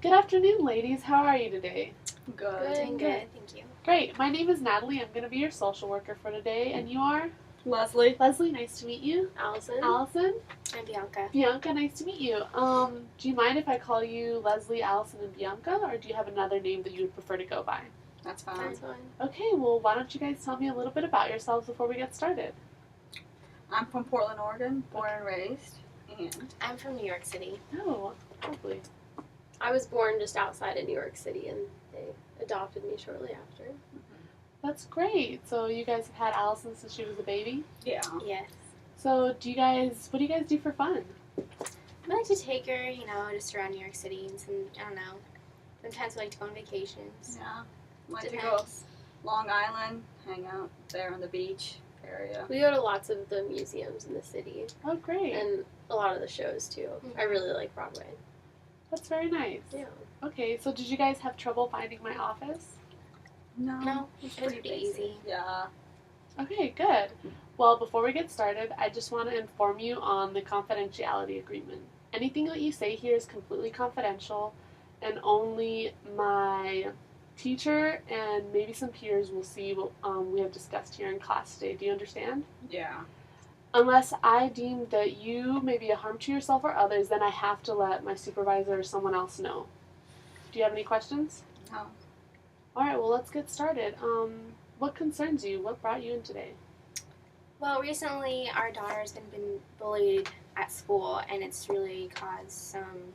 Good afternoon, ladies. How are you today? Good. Doing good, thank you. Great. My name is Natalie. I'm going to be your social worker for today. And you are? Leslie. Leslie, nice to meet you. Allison. Allison? I'm Bianca. Bianca, nice to meet you. Do you mind if I call you Leslie, Allison, and Bianca? Or do you have another name that you would prefer to go by? That's fine. That's fine. Okay, well, why don't you guys tell me a little bit about yourselves before we get started? I'm from Portland, Oregon, born and raised. And I'm from New York City. Oh, lovely. I was born just outside of New York City, and they adopted me shortly after. That's great. So you guys have had Allison since she was a baby? yeah. Yes. So what do you guys do for fun? I like to take her, just around New York City and I don't know. Sometimes we like to go on vacations. Yeah. Like to go Depends. Long Island, hang out there on the beach area. We go to lots of the museums in the city, Oh, great. and a lot of the shows too. I really like Broadway. That's very nice. Yeah. Okay, so did you guys have trouble finding my office? No, it's pretty easy. Yeah. Okay, good. Well, before we get started, I just want to inform you on the confidentiality agreement. Anything that you say here is completely confidential, and only my teacher and maybe some peers will see what we have discussed here in class today. Do you understand? Yeah. Unless I deem that you may be a harm to yourself or others, then I have to let my supervisor or someone else know. Do you have any questions? No. All right, well, let's get started. What concerns you? What brought you in today? Well, recently our daughter's been bullied at school, and it's really caused some,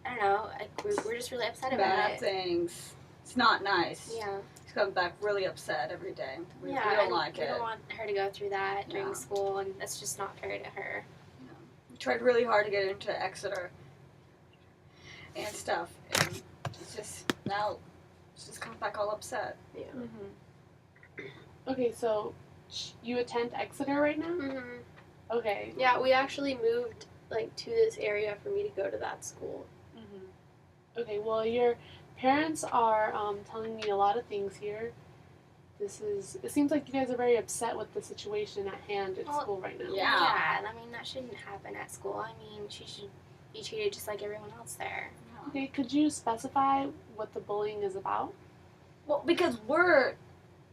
I don't know, we're just really upset about Bad it. things. It's not nice. Yeah. She's coming back really upset every day. We Yeah, don't and like we it. don't want her to go through that during Yeah. school, and that's just not fair to her. We tried really hard to get into Exeter and stuff, and it's just now she's just coming back all upset. Yeah. Okay, so you attend Exeter right now? Mm-hmm. Okay. Yeah, we actually moved to this area for me to go to that school. Okay, well, your parents are telling me a lot of things here. It seems like you guys are very upset with the situation at hand at Well, school right now. Yeah. I mean, that shouldn't happen at school. I mean, she should be treated just like everyone else there. Okay, could you specify what the bullying is about? Well, because we're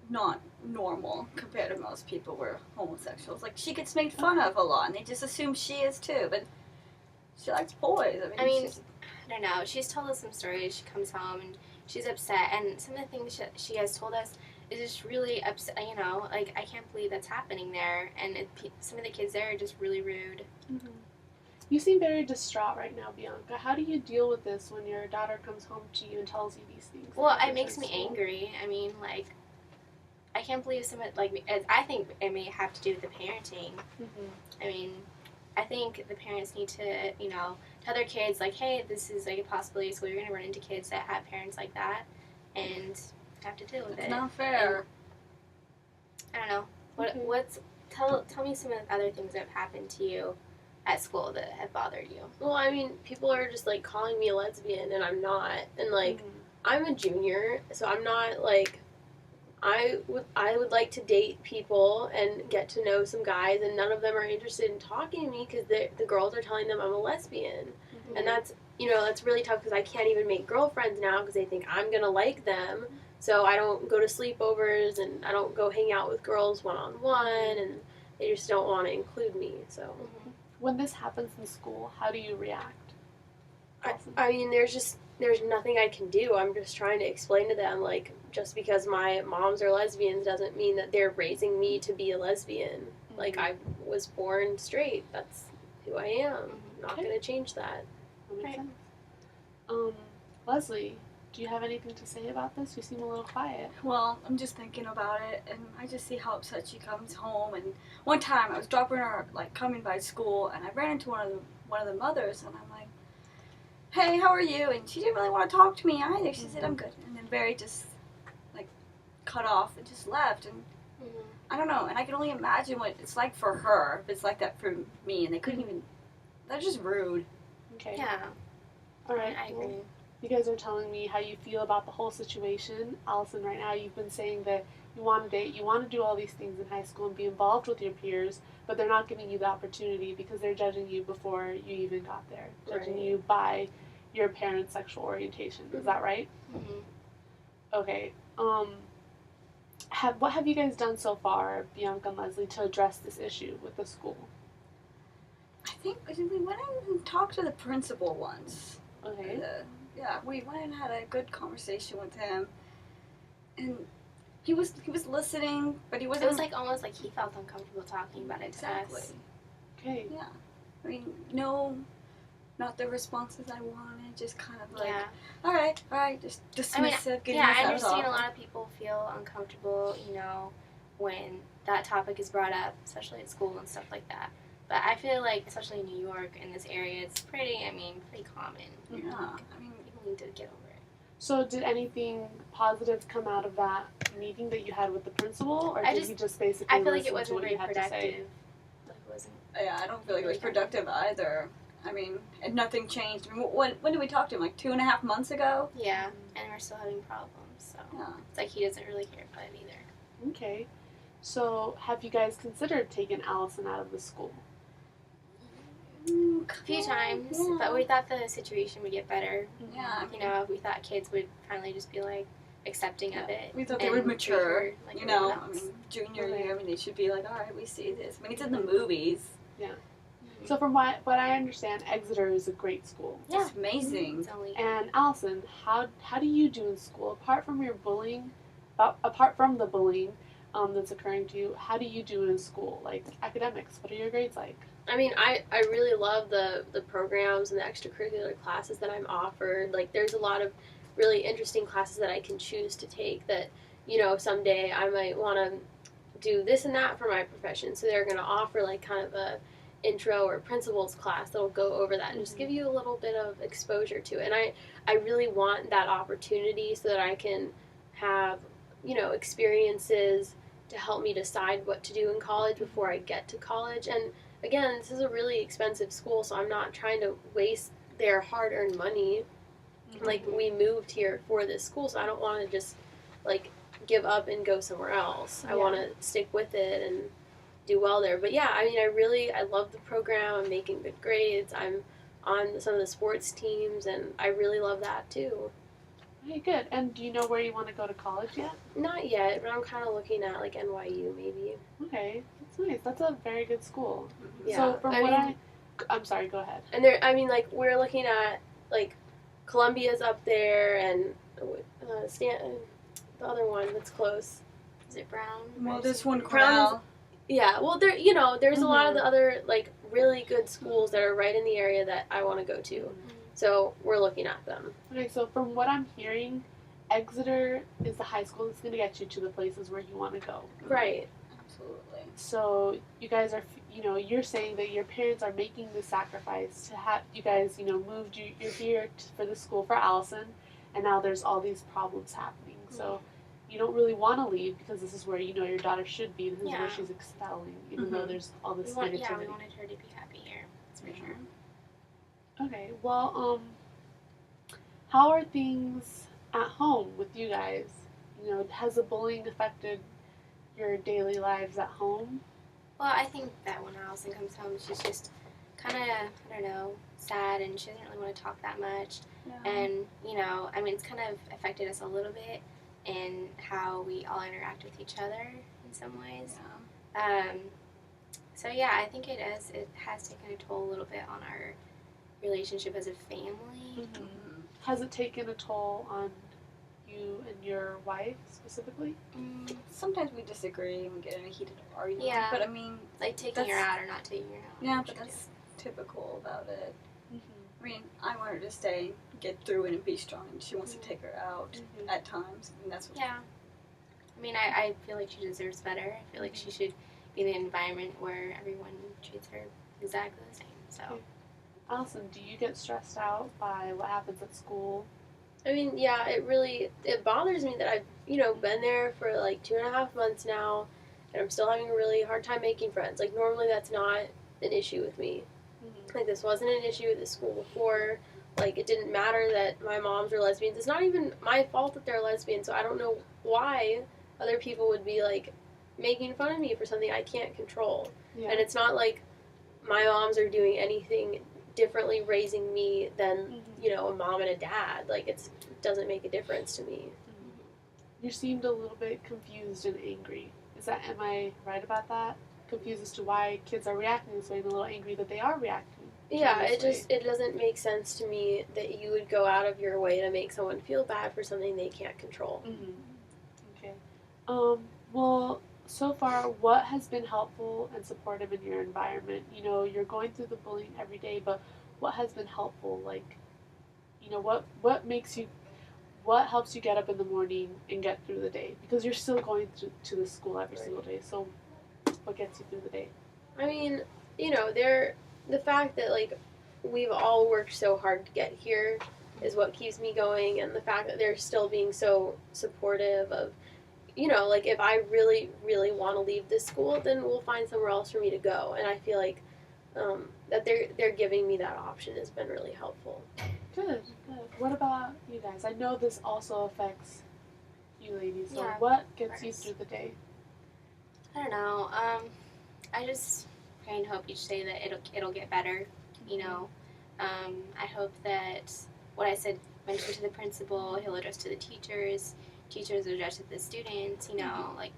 not normal compared to most people. We're homosexuals. Like, she gets made fun of a lot, and they just assume she is too. But she likes boys. I mean, she's- I don't know. She's told us some stories. She comes home and she's upset, and some of the things she has told us is just really upset. I can't believe that's happening there, and some of the kids there are just really rude. You seem very distraught right now, Bianca. How do you deal with this when your daughter comes home to you and tells you these things? Well, that it makes me happen at school? angry. I mean, I can't believe I think it may have to do with the parenting. I mean, I think the parents need to, tell their kids, hey, this is a possibility, so you're going to run into kids that have parents like that, and have to deal with it's it. not fair. I don't know. Okay. Tell me some of the other things that have happened to you at school that have bothered you. Well, I mean, people are just calling me a lesbian, and I'm not. And I'm a junior, so I'm not I would like to date people and get to know some guys, and none of them are interested in talking to me because the girls are telling them I'm a lesbian, and that's really tough because I can't even make girlfriends now because they think I'm gonna like them. So I don't go to sleepovers and I don't go hang out with girls one-on-one, and they just don't want to include me. So When this happens in school, how do you react? I mean, there's nothing I can do. I'm just trying to explain to them just because my moms are lesbians doesn't mean that they're raising me to be a lesbian. I was born straight. That's who I am. I'm not Okay. going to change that. That makes Right. sense. Leslie, do you have anything to say about this? You seem a little quiet. Well, I'm just thinking about it, and I just see how upset she comes home. And one time, I was dropping her, coming by school, and I ran into one of the mothers, and I'm like, "Hey, how are you?" And she didn't really want to talk to me either. She said, "I'm good," and then Barry just cut off and just left. And I don't know, and I can only imagine what it's like for her if it's like that for me, and they couldn't even. They're just rude. Okay. Yeah, All right. I well, agree. you guys are telling me how you feel about the whole situation. Allison, right now you've been saying that you want to date, you want to do all these things in high school and be involved with your peers, but they're not giving you the opportunity because they're judging you before you even got there. Judging Right. you by your parents' sexual orientation. Is that right? Mm-hmm. Okay. What have you guys done so far, Bianca and Leslie, to address this issue with the school? I think we went in and talked to the principal once. Okay. Yeah, we went and had a good conversation with him, and he was listening, but he wasn't. It was like almost like he felt uncomfortable talking about it exactly. to us. Okay. Yeah, I mean, no, not the responses I wanted. Just kind of like, Yeah. all right, just dismissive. getting us I out of understand the a lot of people feel uncomfortable, when that topic is brought up, especially at school and stuff like that. But I feel like, especially in New York, in this area, it's pretty common. Yeah, I mean, People need to get over it. So did anything positive come out of that meeting that you had with the principal, or did he just basically I feel like listen it to wasn't what very you had to say? productive. Like it wasn't. yeah, I don't feel like it was productive either. I mean, and nothing changed. I mean, when did we talk to him? Like 2.5 months ago? Yeah, and we're still having problems. So Yeah. it's like he doesn't really care about it either. Okay. So have you guys considered taking Allison out of the school? A few times, yeah. but we thought the situation would get better. Yeah, We thought kids would finally just be like accepting of it. We thought they and would mature. treat her like You know, everyone I else. mean, junior Okay. year, I mean, they should be like, all right, we see this. I mean, it's in the movies. Mhm. So from what I understand, Exeter is a great school. Yeah. It's amazing. It's only And Allison, how do you do in school apart from your bullying? Apart from the bullying that's occurring to you, how do you do in school? Like academics, what are your grades like? I mean, I really love the programs and the extracurricular classes that I'm offered. Like, there's a lot of really interesting classes that I can choose to take that, someday I might want to do this and that for my profession. So they're going to offer, like, kind of a intro or principles class that'll go over that and just give you a little bit of exposure to it. And I really want that opportunity so that I can have, experiences to help me decide what to do in college before I get to college. And again, this is a really expensive school, so I'm not trying to waste their hard-earned money. Like, we moved here for this school, so I don't want to just, like, give up and go somewhere else. I want to stick with it and do well there. But yeah, I mean, I love the program. I'm making good grades. I'm on some of the sports teams, and I really love that too. Okay, good. And do you know where you want to go to college yet? Not yet, but I'm kind of looking at, like, NYU maybe. Okay, that's nice. That's a very good school. Yeah. So from I I'm sorry, go ahead. And we're looking at, like, Columbia's up there, and the other one that's close. is it Brown? Well, this one, Crown Cornell. Yeah, well, there's a lot of the other, like, really good schools that are right in the area that I want to go to. So we're looking at them. Okay, so from what I'm hearing, Exeter is the high school that's going to get you to the places where you want to go. Right. Absolutely. So you guys are, you're saying that your parents are making the sacrifice to have you guys, moved you're here for the school for Allison, and now there's all these problems happening. So you don't really want to leave because this is where your daughter should be. This is where she's excelling, even though there's all this negativity. we wanted her to be happy here. That's for sure. Okay, well, how are things at home with you guys? Has the bullying affected your daily lives at home? Well, I think that when Allison comes home, she's just kind of, sad, and she doesn't really want to talk that much. Yeah. And, it's kind of affected us a little bit in how we all interact with each other in some ways. So, yeah, I think it has taken a toll a little bit on our relationship as a family. Has it taken a toll on you and your wife specifically? Sometimes we disagree and we get in a heated argument. Yeah. But I mean, Like taking her out or not taking her out. yeah, What but you that's typical about it. I mean, I want her to stay, get through it, and be strong. And she wants to take her out at times, and that's what. Yeah. I mean, I feel like she deserves better. I feel like she should be in an environment where everyone treats her exactly the same. So. Allison, do you get stressed out by what happens at school? I mean, yeah, it bothers me that I've, been there for like 2.5 months now, and I'm still having a really hard time making friends. Like, normally that's not an issue with me. Like, this wasn't an issue at the school before. Like, it didn't matter that my moms were lesbians. It's not even my fault that they're lesbians, so I don't know why other people would be, like, making fun of me for something I can't control. Yeah. And it's not like my moms are doing anything differently raising me than, you know, a mom and a dad. Like, it doesn't make a difference to me. You seemed a little bit confused and angry. Am I right about that? Confused as to why kids are reacting this way and a little angry that they are reacting. Yeah, this way. it doesn't make sense to me that you would go out of your way to make someone feel bad for something they can't control. Mm-hmm. Okay. Well, so far, what has been helpful and supportive in your environment? You know, you're going through the bullying every day, but what has been helpful? Like, you know, what helps you get up in the morning and get through the day? Because you're still going to the school every Right. single day. So, what gets you through the day? I mean, you know, the fact that, like, we've all worked so hard to get here is what keeps me going, and the fact that they're still being so supportive of, you know, like, if I really, really want to leave this school, then we'll find somewhere else for me to go. And I feel like that they're giving me that option has been really helpful. Good. What about you guys? I know this also affects you ladies. So, Yeah, what gets of you course. through the day? I don't know. I just pray and hope each day that it'll get better. You know, I hope that what I mentioned to the principal, he'll address to the teachers. Teachers address to the students. You know, like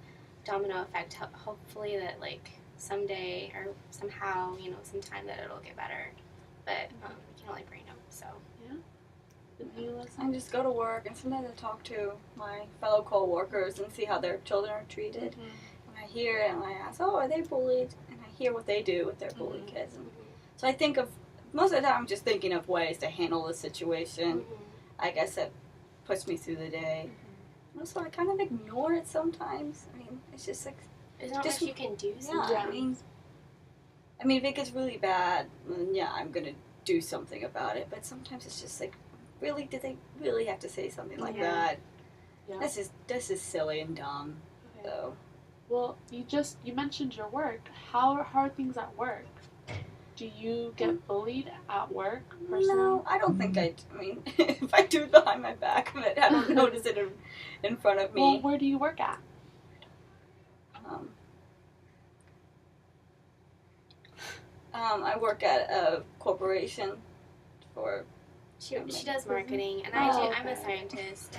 domino effect. Hopefully that like someday or somehow, you know, sometime that it'll get better. But we can only pray and hope. So. And you, Leslie? I just go to work, and sometimes I talk to my fellow co-workers and see how their children are treated. And I hear it, and I ask, oh, are they bullied? And I hear what they do with their bullied kids. And so I think of, most of the time I'm just thinking of ways to handle the situation. I guess that puts me through the day. Also, I kind of ignore it sometimes. I mean, it's just like, There's not Just- much you can do. yeah, Sometimes. I mean, if it gets really bad, then yeah, I'm going to do something about it. But sometimes it's just like, really, did they really have to say something like Yeah. that? Yeah. This is silly and dumb. Okay. So Well, you mentioned your work. How are things at work? Do you get bullied at work personally? no, I don't think I mean, if I do it behind my back, but I don't notice it in front of Well, me. where do you work at? I work at a corporation for. She does marketing, and Oh, I'm a okay. scientist.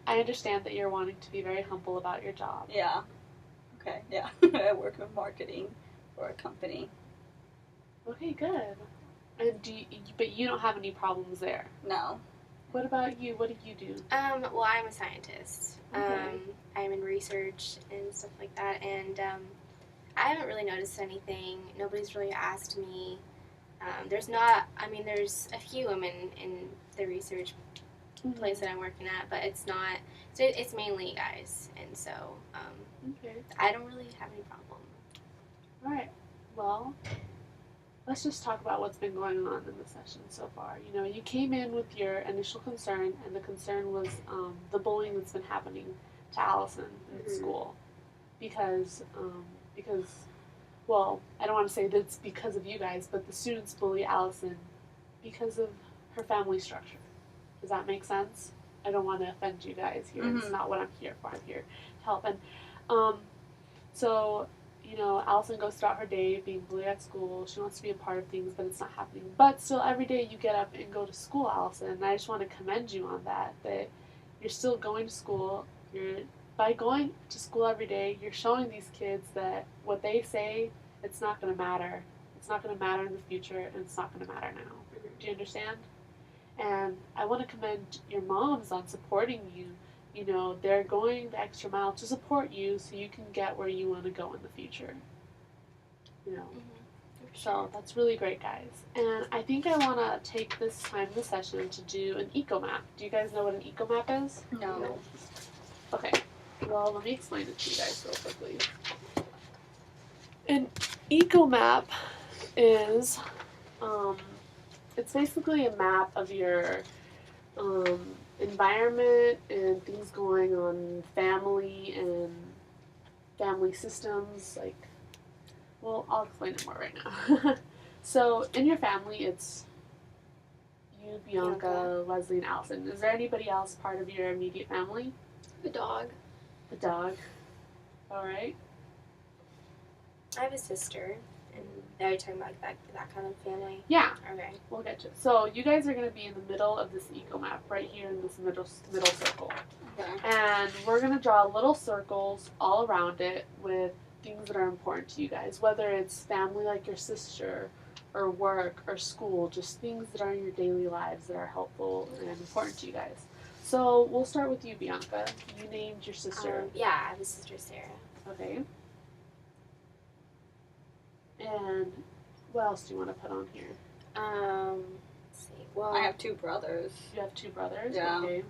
I understand that you're wanting to be very humble about your job. Yeah. Okay. Yeah. I work in marketing for a company. Okay, good. And but you don't have any problems there. No. What about you? What do you do? Well, I'm a scientist. Okay. I'm in research and stuff like that, and I haven't really noticed anything. Nobody's really asked me. There's a few women in the research place that I'm working at, but it's not. So it's mainly guys, and so Okay. I don't really have any problem. All right. Well, let's just talk about what's been going on in the session so far. You know, you came in with your initial concern, and the concern was the bullying that's been happening to Allison at Mhm. school, because well, I don't want to say that it's because of you guys, but the students bully Allison because of her family structure. Does that make sense? I don't want to offend you guys here. It's Mhm. not what I'm here for. I'm here to help. And so, you know, Allison goes throughout her day being bullied at school. She wants to be a part of things, but it's not happening. But still, every day you get up and go to school, Allison. And I just want to commend you on that you're still going to school. By going to school every day, you're showing these kids that what they say, it's not going to matter. It's not going to matter in the future, and it's not going to matter now. Do you understand? And I want to commend your moms on supporting you. You know, they're going the extra mile to support you so you can get where you want to go in the future. You know, so that's really great, guys. And I think I want to take this time in the session to do an eco map. Do you guys know what an eco map is? No. Okay, well, let me explain it to you guys real quickly. An eco map is, it's basically a map of your environment and things going on, family and family systems. Like, well, I'll explain it more right now. So, in your family, it's you, Bianca, Leslie, and Allison. Is there anybody else part of your immediate family? The dog. The dog. All right. I have a sister, And are you talking about that kind of family? Yeah, Okay. we'll get to it. So you guys are going to be in the middle of this eco map, right here in this middle circle. Okay. And we're going to draw little circles all around it with things that are important to you guys, whether it's family like your sister, or work, or school, just things that are in your daily lives that are helpful and important to you guys. So we'll start with you, Bianca. You named your sister. Yeah, I have a sister, Sarah. Okay. And what else do you want to put on here? Let's see. Well, I have 2 brothers. You have 2 brothers? Yeah. Okay.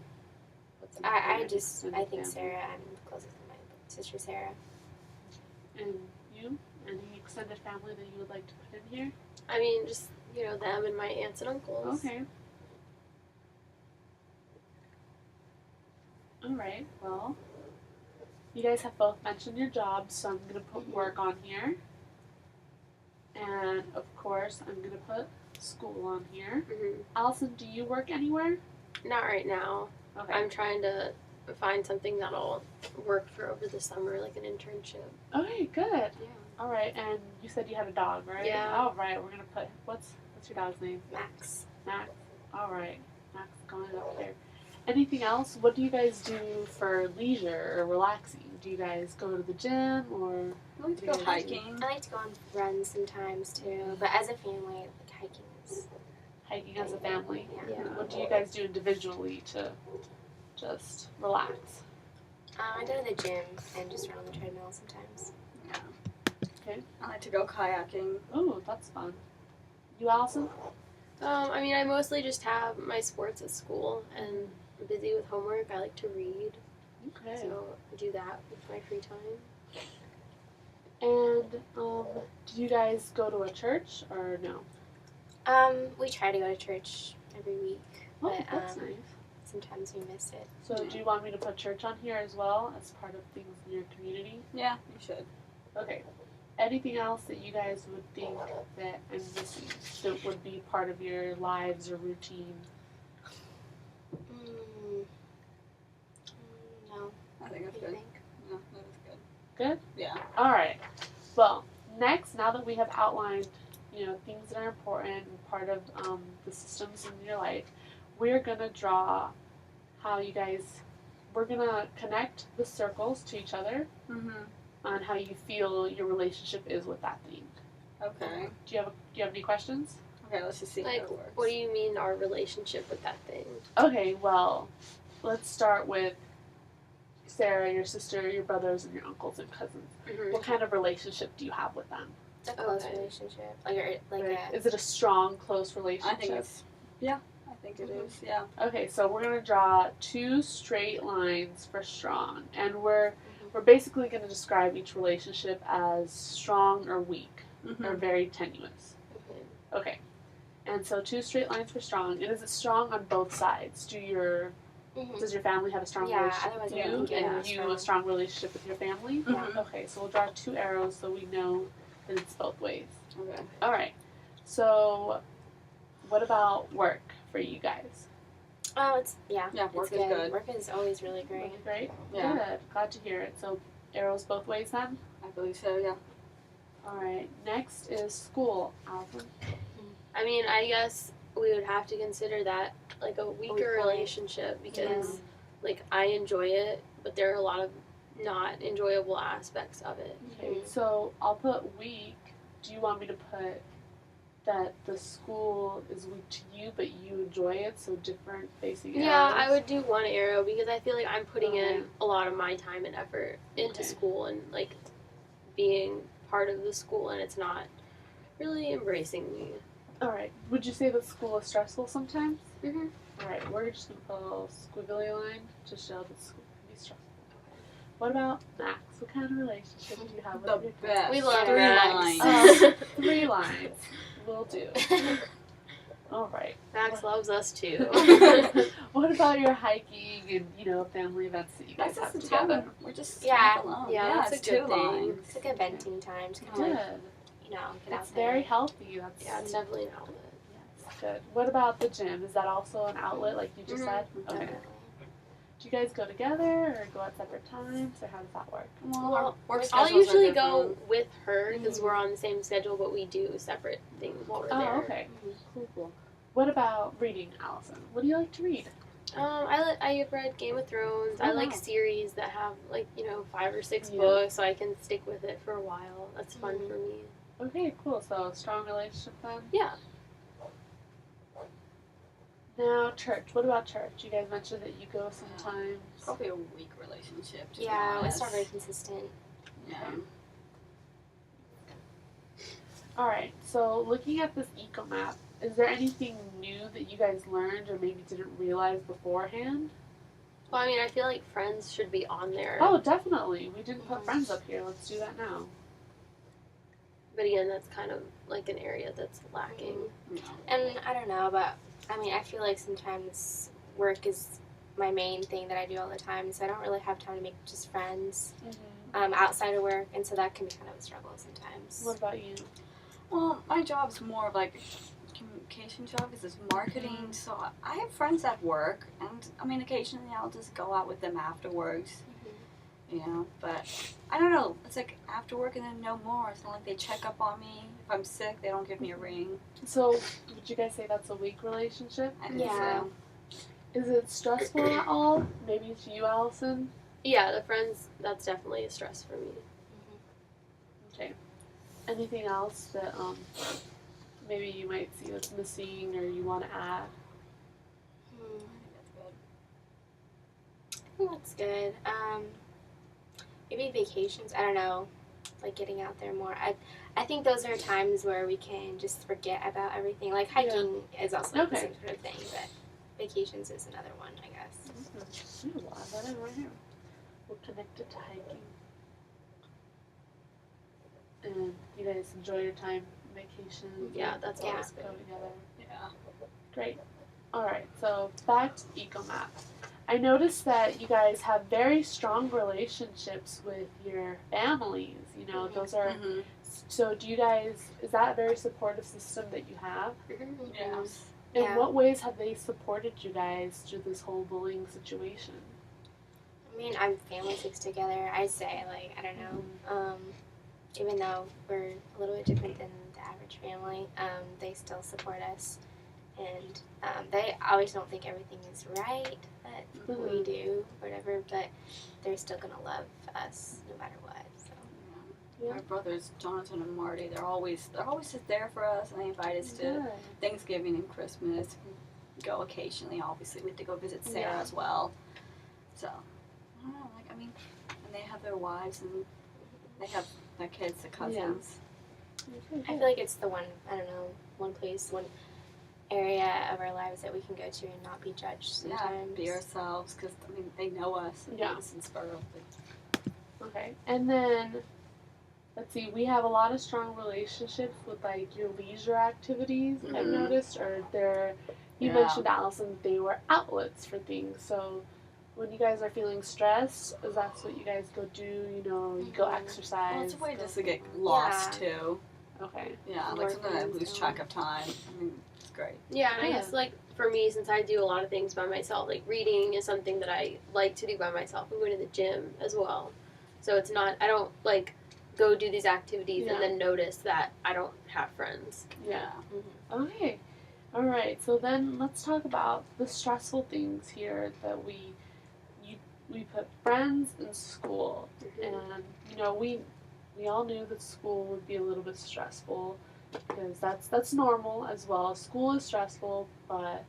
What's I important just, in I the think family? Sarah, I'm closest to my sister, Sarah. And you? Any extended family that you would like to put in here? I mean, just, them and my aunts and uncles. Okay. Alright, well, you guys have both mentioned your jobs, so I'm going to put work on here. And, of course, I'm going to put school on here. Hmm. Allison, do you work anywhere? Not right now. Okay. I'm trying to find something that'll work for over the summer, like an internship. Okay, good. Yeah. Alright, and you said you had a dog, right? Yeah. Alright, we're going to put, what's your dog's name? Max. Max. Alright, Max is going up there. Anything else? What do you guys do for leisure or relaxing? Do you guys go to the gym or I like to go Yeah. hiking. I like to go on runs sometimes too, but as a family, like hiking is. hiking as a family? Yeah. What do you guys do individually to just relax? I go to the gym and just run on the treadmill sometimes. I like to go kayaking. Ooh, that's fun. You, Allison? I mean, I mostly just have my sports at school and I'm busy with homework. I like to read, Okay. so I do that with my free time. And do you guys go to a church or no? We try to go to church every week, Oh, but that's nice. sometimes we miss it. So do you want me to put church on here as well as part of things in your community? Yeah, you should. Okay. Anything else that you guys would think that I'm missing that would be part of your lives or routine? No, I think that's what do you good. think? Yeah, that is good. Good? Yeah. All right. Well, next, now that we have outlined, things that are important and part of the systems in your life, we're gonna draw how you guys. We're gonna connect the circles to each other Mhm. on how you feel your relationship is with that thing. Okay. Do you have any questions? Okay, let's just see how Like, it works. what do you mean our relationship with that thing? Okay. Well, let's start with Sarah, your sister, your brothers, and your uncles and cousins. Mm-hmm. What kind of relationship do you have with them? It's a close Okay. relationship, like Is it a strong, close relationship? I think it's. Yeah, I think it is. Yeah. Okay, so we're gonna draw 2 straight lines for strong, and we're basically gonna describe each relationship as strong or weak or Mhm. very tenuous. Mm-hmm. Okay, and so 2 straight lines for strong. And is it strong on both sides? Does your family have a strong Yeah, relationship otherwise with I you, don't think and it you is a strong relationship with your family? Mhm. Okay, so we'll draw 2 arrows so we know that it's both ways. Okay. All right. So, what about work for you guys? Oh, it's Yeah, work it's is good. Work is always really great. Really great. Yeah. Good. Glad to hear it. So, arrows both ways then. I believe so. Yeah. All right. Next is school. Allison. I mean, I guess we would have to consider that like a weaker weak point. relationship because like I enjoy it, but there are a lot of not enjoyable aspects of it. Okay. So I'll put weak. Do you want me to put that the school is weak to you, but you enjoy it? So different facing arrows. Yeah, I would do one arrow because I feel like I'm putting Okay. in a lot of my time and effort into Okay. school and like being part of the school, and it's not really embracing me. All right. Would you say that school is stressful sometimes? Mhm. All right. We're just gonna put a little squiggly line to show that school can be stressful. What about Max? What kind of relationship do you have with The your best. We love 3 Max. lines. 3 lines. Will do. All right. Max loves us too. What about your hiking and family events that you guys That's have just the time together? when we're just Yeah. alone. Yeah, that's it's a good 2 thing. lines. It's like a venting time to kind of Good. get It's out there. very healthy. That's Yeah, it's definitely an outlet. Good. What about the gym? Is that also an outlet like you just Mhm. said? Okay. Definitely. Do you guys go together or go at separate times, or how does that work? Well, our work I'll schedules are usually different. go with her because we're on the same schedule, but we do separate things while we're Oh, there. okay. Cool. What about reading, Allison? What do you like to read? I've read Game of Thrones. Oh, I like wow. series that have 5 or 6 Yeah. books, so I can stick with it for a while. That's fun Mhm. for me. Okay, cool. So strong relationship then. Yeah. Now church. What about church? You guys mentioned that you go sometimes. Probably a weak relationship. To be Yeah, honest. it's not very consistent. Yeah. All right. So looking at this eco map, is there anything new that you guys learned or maybe didn't realize beforehand? Well, I mean, I feel like Friends should be on there. Oh, definitely. We didn't put friends up here. Let's do that now. But again, that's kind of like an area that's lacking. No. And I don't know, but I mean, I feel like sometimes work is my main thing that I do all the time, so I don't really have time to make just friends outside of work, and so that can be kind of a struggle sometimes. What about you? Well, my job's more of like a communication job. It's marketing, so I have friends at work, and I mean, occasionally I'll just go out with them afterwards. You know, but I don't know. It's like after work and then no more. It's not like they check up on me. If I'm sick, they don't give me a ring. So, would you guys say that's a weak relationship? I think Yeah. so. Is it stressful at all? Maybe to you, Allison? Yeah, the Friends, that's definitely a stress for me. Okay. Anything else that maybe you might see that's missing or you want to add? Hmm. I think that's good. I think that's good. Maybe vacations. I don't know, like getting out there more. I think those are times where we can just forget about everything. Like hiking is also like the Okay. same sort of thing, but vacations is another one, I guess. We'll add that in right here. We'll connect it to hiking. And you guys enjoy your time vacation? Yeah, that's Yeah. always Go good. together. Yeah. Great. Alright, so back to EcoMap. I noticed that you guys have very strong relationships with your families. You know, those are. Mm-hmm. So, do you guys. Is that a very supportive system that you have? Yes. In Yeah. what ways have they supported you guys through this whole bullying situation? I mean, I'm family sticks together. I say, like, I don't know. Even though we're a little bit different than the average family, they still support us. And they always don't think everything is right that we do, whatever, but they're still going to love us no matter what. So. Yeah. My brothers, Jonathan and Marty, they're always just there for us, and they invite us to Good. Thanksgiving and Christmas. We go occasionally, obviously. We have to go visit Sarah Yeah. as well. So, I don't know, like, I mean, and they have their wives, and they have their kids, their cousins. I feel like it's the one, I don't know, one place, one area of our lives that we can go to and not be judged Yeah, sometimes. be ourselves, because, I mean, they know us. And Yeah. since birth. Okay. And then, let's see, we have a lot of strong relationships with like your leisure activities, I've Mhm. noticed, or they're, you Yeah. mentioned, Allison, they were outlets for things. So when you guys are feeling stressed, is that what you guys go do? You know, you go Mhm. exercise. Well, it's a way go just to get somewhere. lost, too. Okay. Yeah, like Work sometimes I things lose down. track of time. I mean, it's great. Yeah, and I Yeah. guess like for me, since I do a lot of things by myself, like reading is something that I like to do by myself. I'm going to the gym as well, so it's not. I don't like go do these activities Yeah. and then notice that I don't have friends. Yeah. Okay. All right. So then let's talk about the stressful things here that we put friends in school, and you know we all knew that school would be a little bit stressful because that's normal as well. School is stressful, but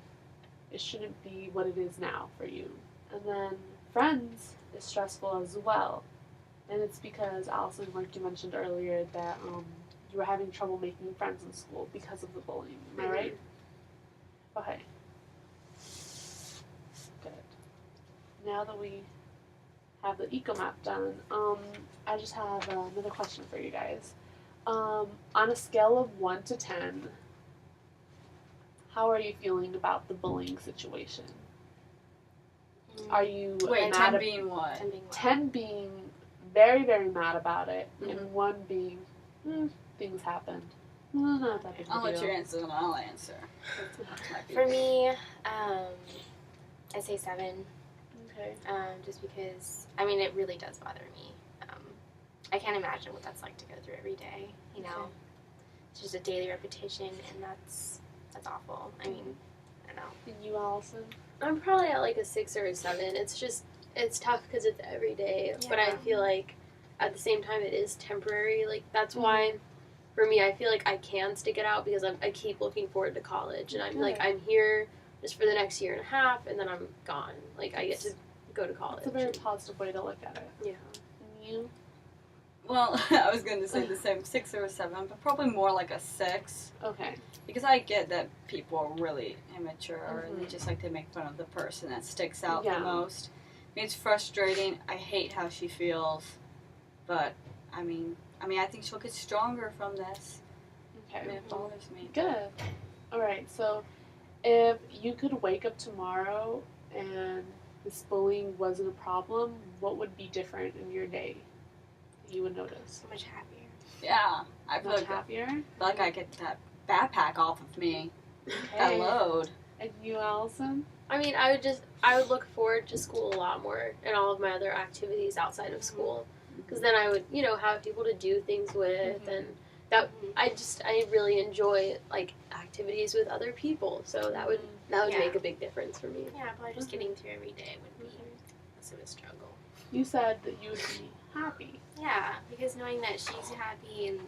it shouldn't be what it is now for you. And then friends is stressful as well, and it's because Allison, like you mentioned earlier, that you were having trouble making friends in school because of the bullying. Am I right? Okay. Good. Now that we have the eco map done, I just have another question for you guys. On a scale of 1 to 10, how are you feeling about the bullying situation? Are you Wait, mad 10 at being what? 10 being very, very mad about it, Mhm. and 1 being, things happened. Not that big of a I'll let you deal. answer and I'll answer. For me, I'd say 7. Okay. Just because, I mean, it really does bother me. I can't imagine what that's like to go through every day. You know, Okay. it's just a daily repetition, and that's awful. I mean, I don't know. And you, Allison? I'm probably at like a 6 or a 7. It's tough because it's every day, but I Yeah. feel like at the same time it is temporary. Like that's why, for me, I feel like I can stick it out because I keep looking forward to college, and I'm like Good. I'm here just for the next year and a half, and then I'm gone. Like I get to go to college. It's a very positive way to look at it. Yeah. And you? Well, I was going to say the same 6 or a 7, but probably more like a 6. Okay. Because I get that people are really immature and they Mhm. just like to make fun of the person that sticks out Yeah. the most. I mean, it's frustrating. I hate how she feels, but I mean, I think she'll get stronger from this. I mean, Okay. it bothers me. Good. All right. So, if you could wake up tomorrow and this bullying wasn't a problem, what would be different in your day that you would notice? So much happier. Yeah, I feel Much like, happier. I get that backpack off of me, that Okay. load. And you, Allison? I mean, I would look forward to school a lot more and all of my other activities outside of school, because then I would, have people to do things with, Mhm. and that I really enjoy like activities with other people. So that would Yeah. make a big difference for me. Yeah, probably just Mhm. getting through every day would be less of a struggle. You said that you would be happy. Yeah, because knowing that she's happy and,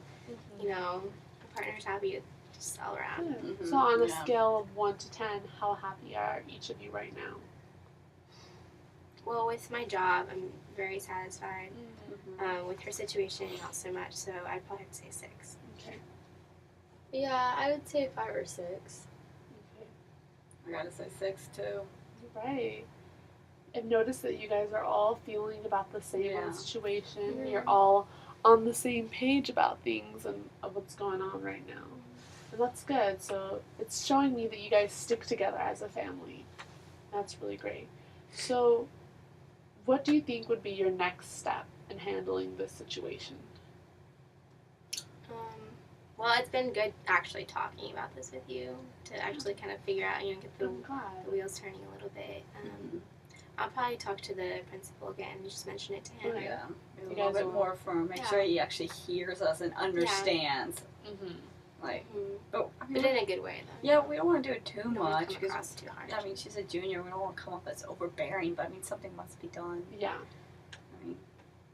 you know, her partner's happy, just all around. Good. Mhm. So, on a Yeah. scale of 1 to 10, how happy are each of you right now? Well, with my job, I'm very satisfied. Mhm. With her situation, not so much, so I'd probably have to say 6. Okay. Yeah, I would say 5 or 6. Okay. I gotta say 6 too. Right. I've noticed that you guys are all feeling about the same Yeah. situation. Mhm. You're all on the same page about things and of what's going on right now. And that's good. So it's showing me that you guys stick together as a family. That's really great. So, what do you think would be your next step in handling this situation? Well, it's been good actually talking about this with you to actually kind of figure out, get the I'm glad. wheels turning a little bit. I'll probably talk to the principal again and just mention it to him. Okay. Yeah, a You little guys bit will- more firm. Make Yeah. sure he actually hears us and understands. Mm-hmm. Like, Mhm. but I But mean, in a good way, though. yeah, we don't want to do it too Don't wanna much come because across too hard. I mean she's a junior. We don't want to come off as overbearing, but I mean something must be done. Yeah. I mean,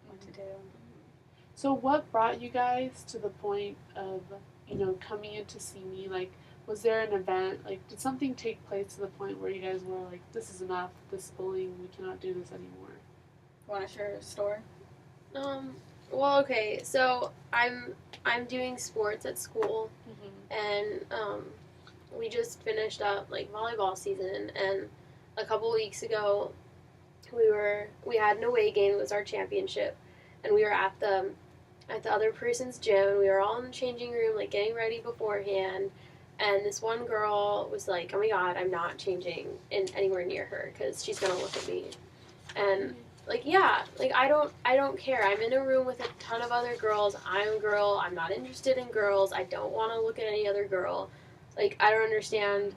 what to do? So, what brought you guys to the point of, coming in to see me? Like, was there an event? Like, did something take place to the point where you guys were like, this is enough, this bullying, we cannot do this anymore? Want to share your story? Well, okay, so I'm doing sports at school, Mm-hmm. and we just finished up like volleyball season, and a couple weeks ago we had an away game. It was our championship, and we were at the other person's gym, and we were all in the changing room like getting ready beforehand, and this one girl was like, oh my god, I'm not changing in anywhere near her because she's gonna look at me. And like, yeah, like I don't care. I'm in a room with a ton of other girls. I'm a girl. I'm not interested in girls. I don't want to look at any other girl. Like, I don't understand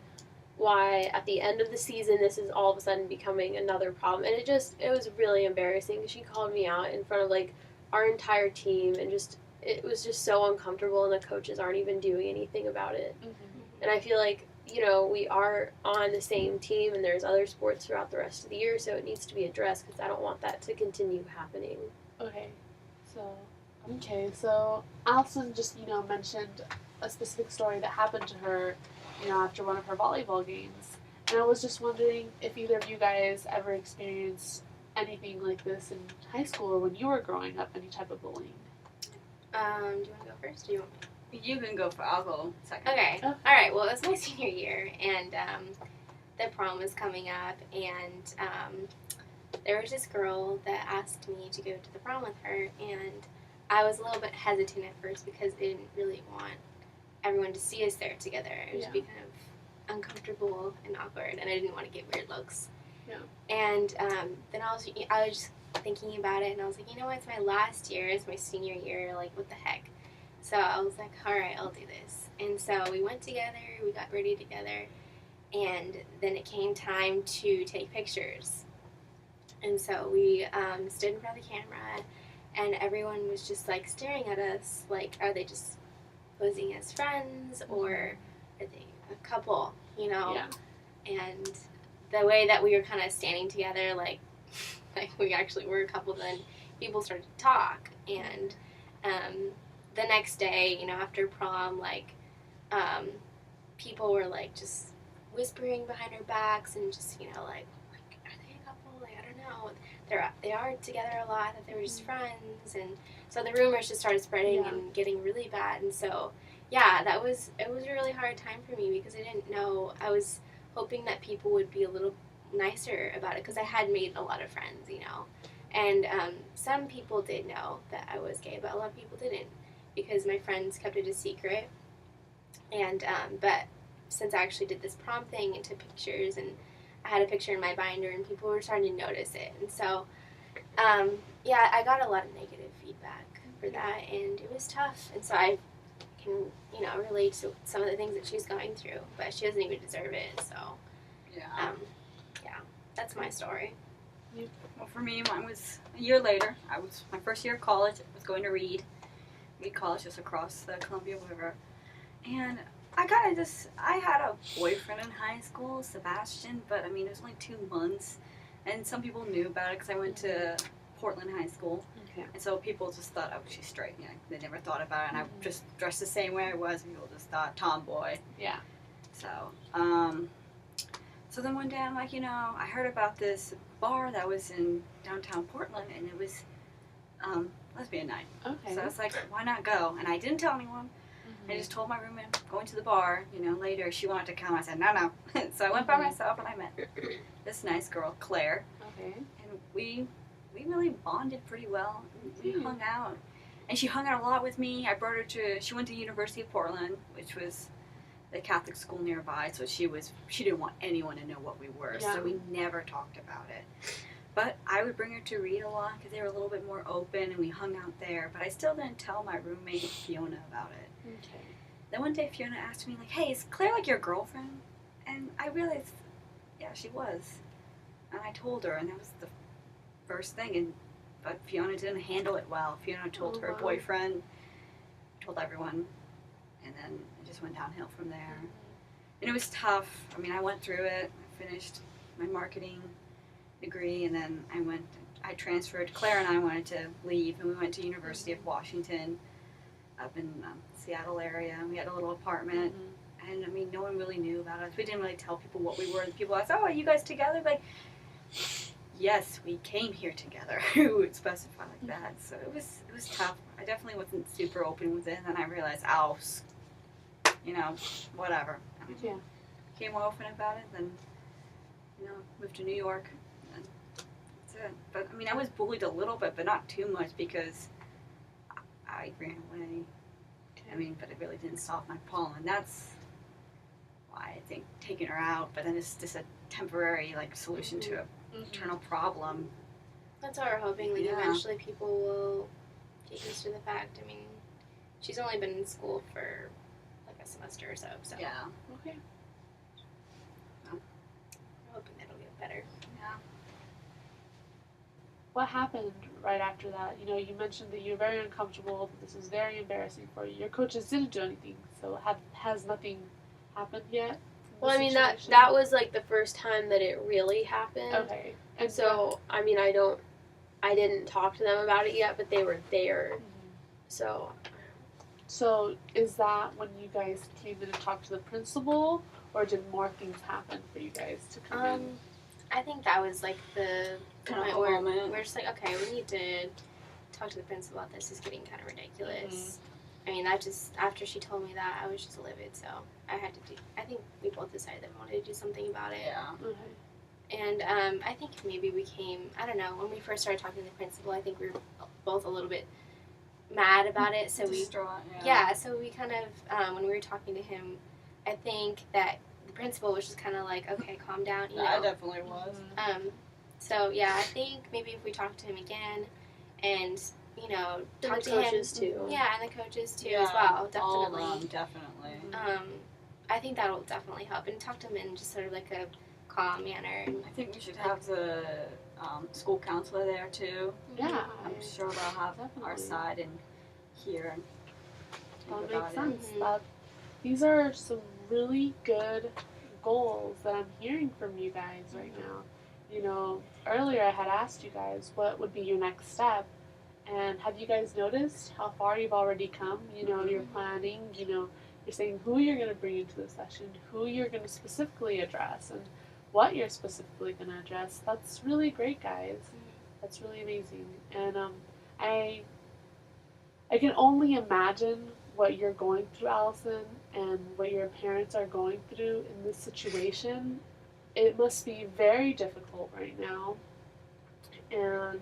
why at the end of the season this is all of a sudden becoming another problem. And it was really embarrassing. She called me out in front of like our entire team, and it was just so uncomfortable, and the coaches aren't even doing anything about it. Mm-hmm. And I feel like, we are on the same team, and there's other sports throughout the rest of the year, so it needs to be addressed because I don't want that to continue happening. Okay. So Allison just, mentioned a specific story that happened to her, after one of her volleyball games. And I was just wondering if either of you guys ever experienced anything like this in high school or when you were growing up, any type of bullying. Do you want to go first? Or do you want You can go for. I'll go second. Okay. Okay. All right. Well, it was my senior year, and the prom was coming up, and there was this girl that asked me to go to the prom with her, and I was a little bit hesitant at first because I didn't really want everyone to see us there together. It would be kind of uncomfortable and awkward, and I didn't want to get weird looks. Yeah. And then I was just thinking about it, and I was like, it's my last year, it's my senior year, like, what the heck? So I was like, all right, I'll do this. And so we went together, we got ready together, and then it came time to take pictures. And so we stood in front of the camera, and everyone was just like staring at us, like, are they just posing as friends, or are they a couple, you know? Yeah. And the way that we were kind of standing together, like we actually were a couple, then people started to talk. And the next day, you know, after prom, like, people were like just whispering behind our backs and just, you know, like are they a couple? Like, I don't know. They are together a lot. That they were just friends, and so the rumors just started spreading and getting really bad. And so, yeah, it was a really hard time for me because I didn't know. I was hoping that people would be a little nicer about it because I had made a lot of friends, you know, and some people did know that I was gay, but a lot of people didn't because my friends kept it a secret. And but since I actually did this prom thing and took pictures, and I had a picture in my binder, and people were starting to notice it, and so yeah, I got a lot of negative feedback for that, and it was tough. And so I can, you know, relate to some of the things that she's going through, but she doesn't even deserve it. So Yeah. yeah, that's my story. Well, for me, mine was a year later. I was my first year of college. I was going to Reed College, just across the Columbia River, and I had a boyfriend in high school, Sebastian, but I mean, it was only 2 months, and some people knew about it because I went to Portland High School, Okay. and so people just thought, oh, she's straight. You know, they never thought about it, and I just dressed the same way I was, and people just thought tomboy. Yeah. So, so then one day I'm like, you know, I heard about this bar that was in downtown Portland, and it was lesbian night. Okay. So I was like, why not go? And I didn't tell anyone. I just told my roommate I'm going to the bar. You know, later she wanted to come. I said, no. So I went by myself, and I met this nice girl, Claire, Okay. and we really bonded pretty well. We Mhm. hung out, and she hung out a lot with me. I brought her she went to University of Portland, which was the Catholic school nearby, so she didn't want anyone to know what we were, Yeah. so we never talked about it. But I would bring her to Reed a lot because they were a little bit more open, and we hung out there. But I still didn't tell my roommate Fiona about it. Okay. Then one day Fiona asked me, like, hey, is Claire like your girlfriend? And I realized, yeah, she was. And I told her, and that was the first thing. But Fiona didn't handle it well. Fiona told her wow. boyfriend, told everyone, and then it just went downhill from there. And it was tough. I mean, I went through it. I finished my marketing degree, and then I transferred. Claire and I wanted to leave, and we went to University of Washington up in Seattle area. We had a little apartment, and I mean, no one really knew about us. We didn't really tell people what we were. And people asked, oh, are you guys together? Like, yes, we came here together. We would specify like that. So it was tough. I definitely wasn't super open with it, and then I realized, oh, you know, whatever. Yeah. Became more open about it, then, you know, moved to New York, and that's it. But, I mean, I was bullied a little bit, but not too much because I ran away. I mean, but it really didn't solve my problem, and that's why I think taking her out, but then it's just a temporary, like, solution to an eternal problem. That's what we're hoping. Like, Yeah. eventually people will get used to the fact. I mean, she's only been in school for like a semester or so, so Yeah. Okay. we're hoping that'll get better. Yeah. What happened right after that? You know, you mentioned that you're very uncomfortable. That this was very embarrassing for you. Your coaches didn't do anything, so has nothing happened yet? from Well, the I mean, situation? that was like the first time that it really happened. Okay. And So, I mean, I didn't talk to them about it yet, but they were there. So, So is that when you guys came in and talked to the principal, or did more things happen for you guys to come in? I think that was like the Kind of point a where moment. we're just like, okay, we need to talk to the principal about this. It's getting kind of ridiculous. I mean, that just after she told me that, I was just livid. So I think we both decided that we wanted to do something about it. Yeah. Okay. And I think maybe we came, I don't know, when we first started talking to the principal, I think we were both a little bit mad about it. So Distraught, so we kind of, when we were talking to him, I think that the principal was just kind of like, okay, calm down, you I know. definitely was. So yeah, I think maybe if we talk to him again and, you know, and talk the to coaches him. too. Yeah, and the coaches too Yeah, as well, all of definitely. them, definitely. I think that'll definitely help. And talk to him in just sort of like a calm manner. And I think we should have the school counselor there too. Yeah, I'm sure they'll have our Definitely. side and hear and that think makes about it. sense. Mhm. These are some really good goals that I'm hearing from you guys right now. You know, earlier I had asked you guys what would be your next step, and have you guys noticed how far you've already come? You know, you're planning, you know, you're saying who you're going to bring into the session, who you're going to specifically address, and what you're specifically going to address. That's really great, guys. That's really amazing. And I can only imagine what you're going through, Allison, and what your parents are going through in this situation. It must be very difficult right now, and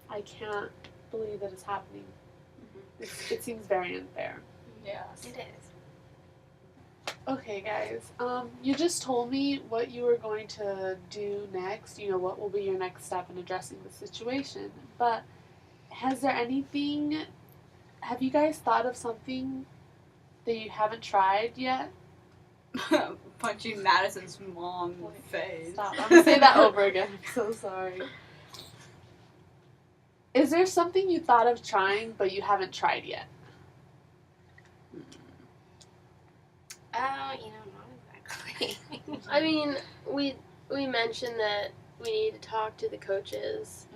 I can't believe that it's happening. It seems very unfair. Yes. It is. Okay, guys. You just told me what you were going to do next. You know, what will be your next step in addressing the situation. But has there anything? Have you guys thought of something that you haven't tried yet? Punching Madison's mom in the face. Stop. I'm gonna say that over again. I'm so sorry. Is there something you thought of trying but you haven't tried yet? Not exactly. I mean, we mentioned that we need to talk to the coaches.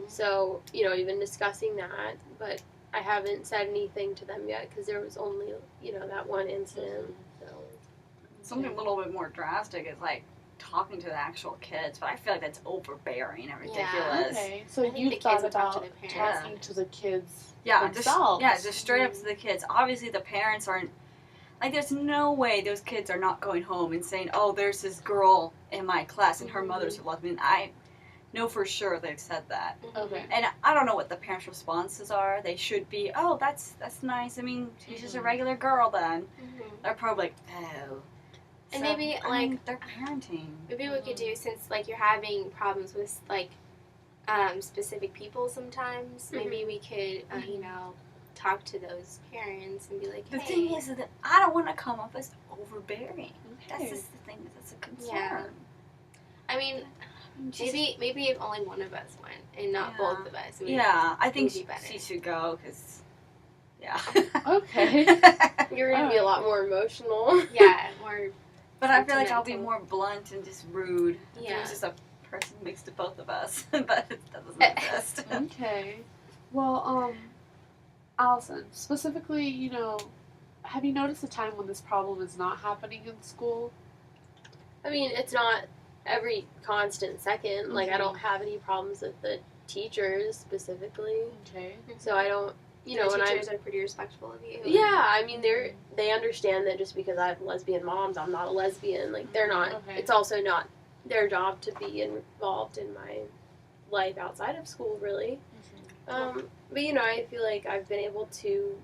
So, you know, even discussing that, but I haven't said anything to them yet because there was only, you know, that one incident. So. Something a little bit more drastic is like talking to the actual kids, but I feel like that's overbearing and ridiculous. Okay, so I think the you've kids thought will talk to about their parents. talking to the kids Yeah, themselves. just straight up to the kids. Obviously, the parents aren't like. There's no way those kids are not going home and saying, "Oh, there's this girl in my class and her mother's a lesbian." I know for sure they've said that, Okay. and I don't know what the parents' responses are. They should be, "Oh, that's nice. I mean, she's just a regular girl." Then they're probably like, "Oh." And maybe, like, they're parenting. Maybe we could do, since like you're having problems with like specific people sometimes. Maybe we could talk to those parents and be like, The hey. thing is that I don't want to come off as overbearing. That's Okay. just the thing that's a concern. Yeah. I mean, maybe if only one of us went and not both of us. Yeah, I think would be better. she should go because, yeah. Okay. You're going to be a lot more emotional. Yeah, more. But I feel like I'll be Sentimental. more blunt and just rude. If Yeah. There's just a person mixed to both of us, but that doesn't exist. Okay. Well, Allison, specifically, you know, have you noticed a time when this problem is not happening in school? I mean, it's not every constant second. Like, I Mhm. don't have any problems with the teachers specifically. Okay. So I don't, you know, the when I'm teachers are pretty respectful of you. Yeah, I mean they understand that just because I have lesbian moms, I'm not a lesbian. Like they're not. Okay. It's also not their job to be involved in my life outside of school, really. But you know, I feel like I've been able to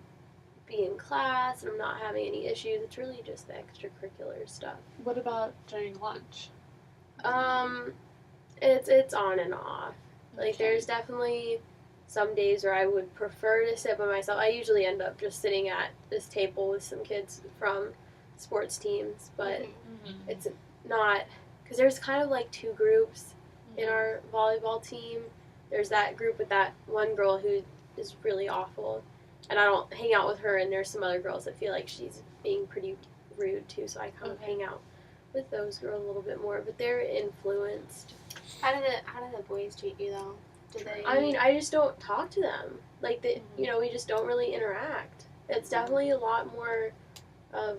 be in class and I'm not having any issues. It's really just the extracurricular stuff. What about during lunch? It's on and off. Like Okay. there's definitely some days where I would prefer to sit by myself. I usually end up just sitting at this table with some kids from sports teams, but it's not because there's kind of like two groups in our volleyball team. There's that group with that one girl who is really awful, and I don't hang out with her. And there's some other girls that feel like she's being pretty rude too, so I kind of hang out with those girls a little bit more. But they're influenced. How do the boys treat you though? Do they? I mean, I just don't talk to them. Like you know, we just don't really interact. It's definitely a lot more of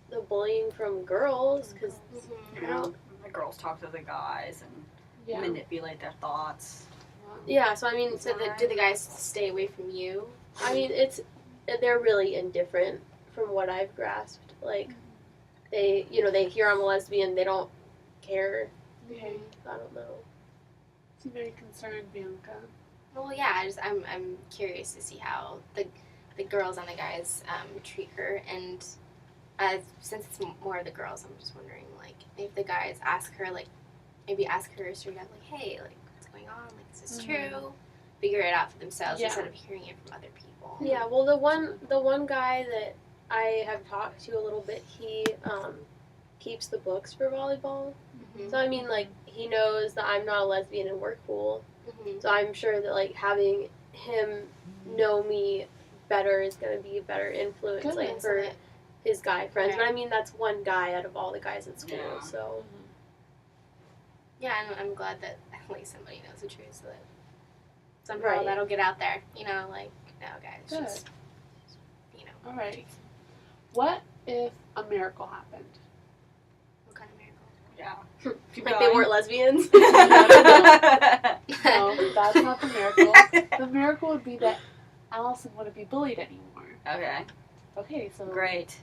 the bullying from girls because Mhm. I don't. The girls talk to the guys and Yeah. manipulate their thoughts. Yeah, so I mean, So do the guys stay away from you? I mean, they're really indifferent from what I've grasped. Like, they hear I'm a lesbian, they don't care. Okay. I don't know. Seem very concerned, Bianca. Well, yeah. I'm curious to see how the girls and the guys treat her, and since it's more of the girls, I'm just wondering like if the guys ask her like maybe ask her straight up like, hey, like what's going on? Like is this true? Figure it out for themselves Yeah. instead of hearing it from other people. Yeah, well, the one guy that I have talked to a little bit, he keeps the books for volleyball. Mhm. So I mean, like he knows that I'm not a lesbian and we're cool. Mm-hmm. So I'm sure that like having him know me better is gonna be a better influence Good. like for his guy friends. Right. But I mean that's one guy out of all the guys at school. Yeah. So Yeah, I'm glad that at least somebody knows the truth, so that somehow Right. that'll get out there. You know, like, no, guys, Good. just, you know, All right. What if a miracle happened? what kind of miracle? Yeah. Keep like they going. weren't lesbians. No, that's not the miracle. The miracle would be that Allison wouldn't be bullied anymore. Okay. Okay, so Great.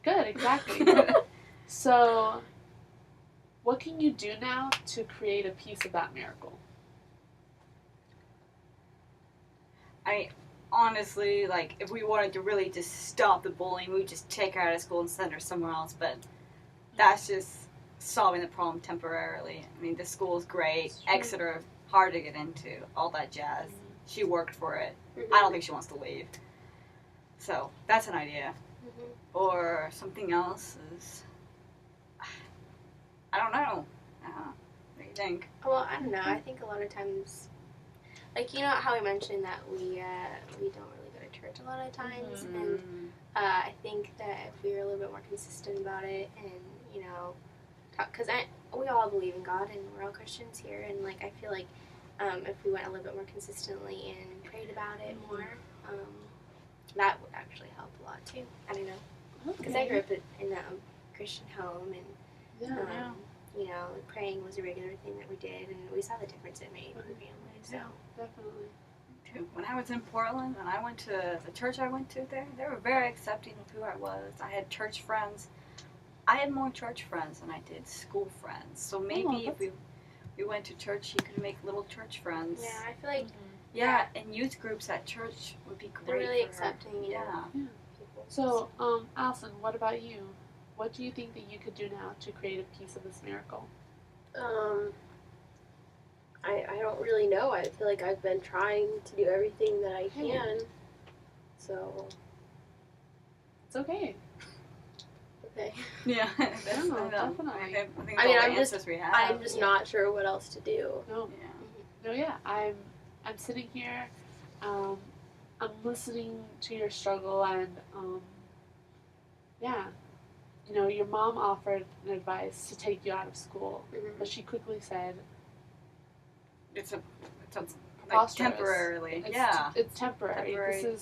good, exactly. So, what can you do now to create a piece of that miracle? Honestly, like, if we wanted to really just stop the bullying, we would just take her out of school and send her somewhere else. But that's just solving the problem temporarily. I mean, the school's great. It's true. Exeter, hard to get into. All that jazz. She worked for it. Mhm. I don't think she wants to leave. So that's an idea. Mm-hmm. Or something else is, I don't know. What do you think? Well, I don't know. I think a lot of times, like, you know how I mentioned that we don't really go to church a lot of times, and I think that if we were a little bit more consistent about it, and you know, because we all believe in God and we're all Christians here, and like I feel like if we went a little bit more consistently and prayed about it more, that would actually help a lot too. I don't know, because I grew up in a Christian home, and Yeah. you know, praying was a regular thing that we did, and we saw the difference it made in the family. So. Yeah, definitely. Too. When I was in Portland and I went to the church I went to there, they were very accepting of who I was. I had church friends. I had more church friends than I did school friends. So maybe if we went to church, you could make little church friends. Yeah, I feel like Yeah, and youth groups at church would be great. they're really for her. accepting, you know, Yeah. people. So, Allison, what about you? What do you think that you could do now to create a piece of this miracle? I don't really know. I feel like I've been trying to do everything that I Hey. can. So It's okay. okay. Yeah, Yeah, I know. definitely. I think I mean, all the I'm just- answers we have. I'm just not sure what else to do. No, Yeah. no, yeah. I'm sitting here. I'm listening to your struggle, and yeah, you know, your mom offered an advice to take you out of school, Mhm. but she quickly said It's like Preposterous. temporarily. it's temporary. Temporary.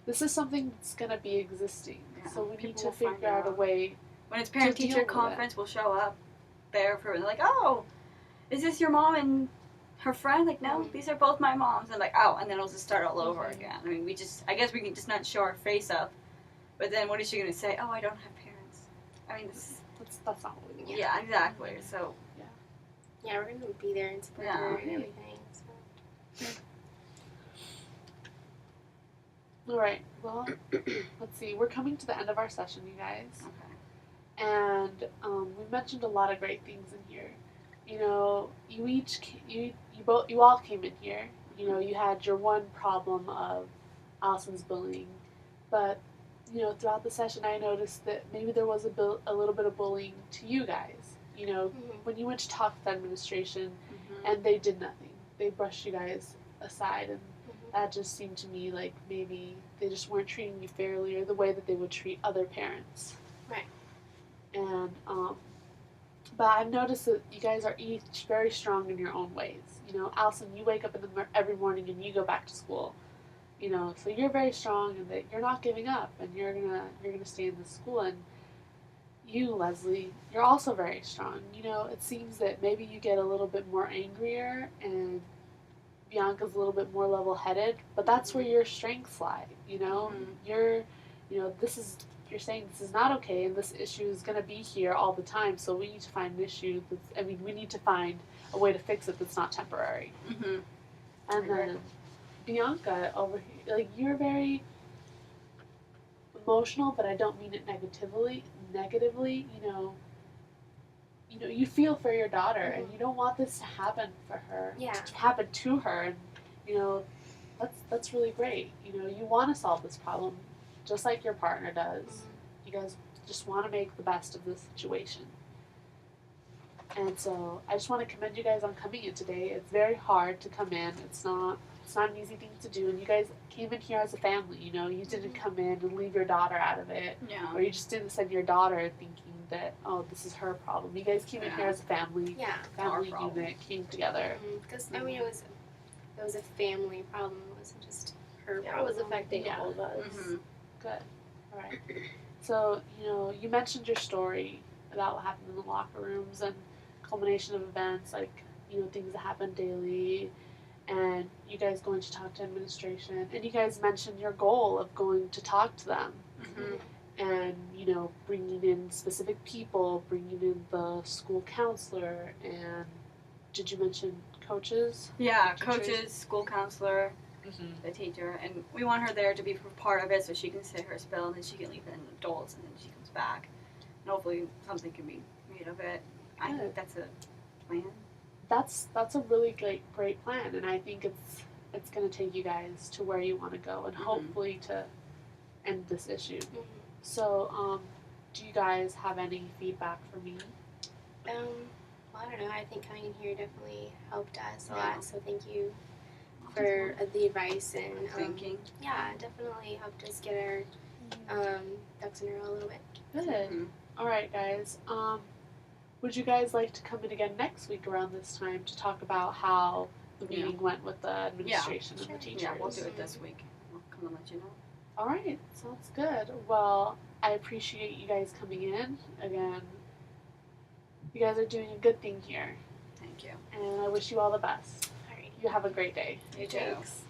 This is something that's gonna be existing. Yeah, So we need people to will find figure out a out. way. When it's to parent deal teacher with it. conference, we'll show up there for, they're like, oh, is this your mom and her friend? Like, no, Mhm. these are both my moms. And like, oh, and then it'll just start all over Mhm. again. I mean, I guess we can just not show our face up. But then what is she going to say? Oh, I don't have parents. I mean, That's not what we want. yeah, exactly. So, Yeah, we're gonna be there and support Yeah. her and everything. So. All right. Well, let's see. We're coming to the end of our session, you guys. okay. And we mentioned a lot of great things in here. You know, you all came in here. You know, you had your one problem of Allison's bullying, but you know, throughout the session, I noticed that maybe there was a little bit of bullying to you guys. You know, when you went to talk to the administration, and they did nothing. They brushed you guys aside, and that just seemed to me like maybe they just weren't treating you fairly or the way that they would treat other parents. Right. And but I've noticed that you guys are each very strong in your own ways. You know, Allison, you wake up every morning and you go back to school. You know, so you're very strong and that you're not giving up and you're gonna stay in the school. And you, Leslie, you're also very strong. You know, it seems that maybe you get a little bit more angrier and Bianca's a little bit more level-headed, but that's where your strengths lie. You know, you're saying this is not okay, and this issue is going to be here all the time. So we need to find an issue. We need to find a way to fix it that's not temporary. Mm-hmm. And then Bianca over here, like you're very emotional, but I don't mean it negatively. You know, you feel for your daughter, and you don't want this to happen for her. Yeah. To happen to her, and you know, that's really great. You know, you want to solve this problem, just like your partner does. You guys just want to make the best of the situation. And so I just want to commend you guys on coming in today. It's very hard to come in. It's not an easy thing to do. And you guys came in here as a family. You know, you didn't come in and leave your daughter out of it, Yeah. or you just didn't send your daughter thinking that, oh, this is her problem. You guys came in here as a family. Yeah. Family Our problem. unit came together. Because I mean, it was a family problem. It wasn't just her Yeah, it problem. was affecting Yeah. all of us. Mhm. Good. All right. So, you know, you mentioned your story about what happened in the locker rooms and culmination of events, like, you know, things that happen daily, and you guys going to talk to administration, and you guys mentioned your goal of going to talk to them, Mhm. and, you know, bringing in specific people, bringing in the school counselor, and did you mention coaches? Yeah, Teachers. coaches, school counselor, the teacher, and we want her there to be part of it so she can say her spill and then she can leave in adults and then she comes back. And hopefully something can be made of it. I Good. think that's a plan. That's a really great plan, and I think it's going to take you guys to where you want to go, and hopefully to end this issue. Mhm. So, do you guys have any feedback for me? Well, I don't know. I think coming in here definitely helped us a Yeah. lot. So thank you for the advice and Thinking. yeah, it definitely helped us get our ducks in a row a little bit. Good. Mhm. All right, guys. Would you guys like to come in again next week around this time to talk about how the Yeah. meeting went with the administration and Sure. the teachers? Yeah, we'll do it this week. We'll come and let you know. All right, sounds good. Well, I appreciate you guys coming in again. You guys are doing a good thing here, Thank you. and I wish you all the best. Alrighty. You have a great day. You too. Thanks.